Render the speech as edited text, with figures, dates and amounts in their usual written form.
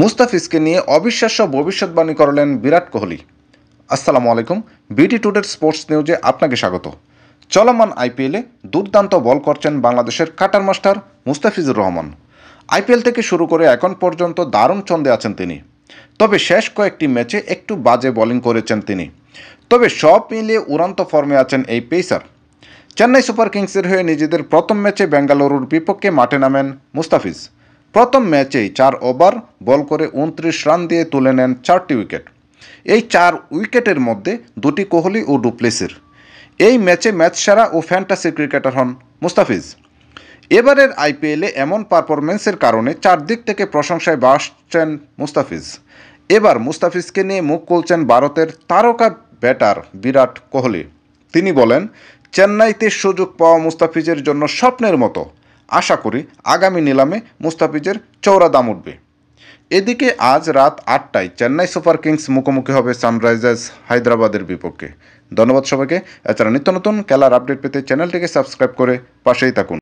মুস্তাফিজকে নিয়ে অবিশ্বাস্য ভবিষ্যৎবাণী করলেন বিরাট কোহলি। আসসালামু আলাইকুম, বিটি টুডের স্পোর্টস নিউজে আপনাকে স্বাগত। চলমান আইপিএলে দুর্দান্ত বল করছেন বাংলাদেশের cutter master Mustafizur Rahman. IPL থেকে শুরু করে এখন পর্যন্ত দারুণ ছন্দে আছেন তিনি। তবে শেষ কয়েকটি ম্যাচে একটু বাজে বোলিং করেছেন তিনি। তবে সব মিলিয়ে উড়ান্ত ফর্মে আছেন এই পেসার। চেন্নাই সুপার কিংসের হয়ে নিজেদের প্রথম ম্যাচে বেঙ্গালুরুর বিপক্ষে মাঠে নামেন মুস্তাফিজ। প্রথম ম্যাচেই 4 ওভার বল করে 29 রান দিয়ে তুলে নেন 4টি উইকেট। এই 4 উইকেটের মধ্যে 2টি কোহলি ও ডুপ্লেসির। এই ম্যাচে ম্যাচ সেরা ও ফ্যান্টাসি ক্রিকেটার হন মুস্তাফিজ। এবারের আইপিএলে এমন পারফরমেন্সের কারণে চারদিক থেকে প্রশংসায় ভাসছেন মুস্তাফিজ। এবার মুস্তাফিজকে নিয়ে মুখ খুলছেন ভারতের তারকা ব্যাটার বিরাট কোহলি। তিনি বলেন, চেন্নাইতে সুযোগ পাওয়া মুস্তাফিজের জন্য স্বপ্নের মতো। আশা করি আগামী নিলামে মুস্তাফিজের চওড়া দাম উঠবে। এদিকে আজ রাত 8টায় চেন্নাই সুপার কিংস মুখোমুখি হবে সানরাইজার্স হায়দ্রাবাদের বিপক্ষে। ধন্যবাদ সবাইকে। এছাড়া নিত্য নতুন খেলার আপডেট পেতে চ্যানেলটিকে সাবস্ক্রাইব করে পাশেই থাকুন।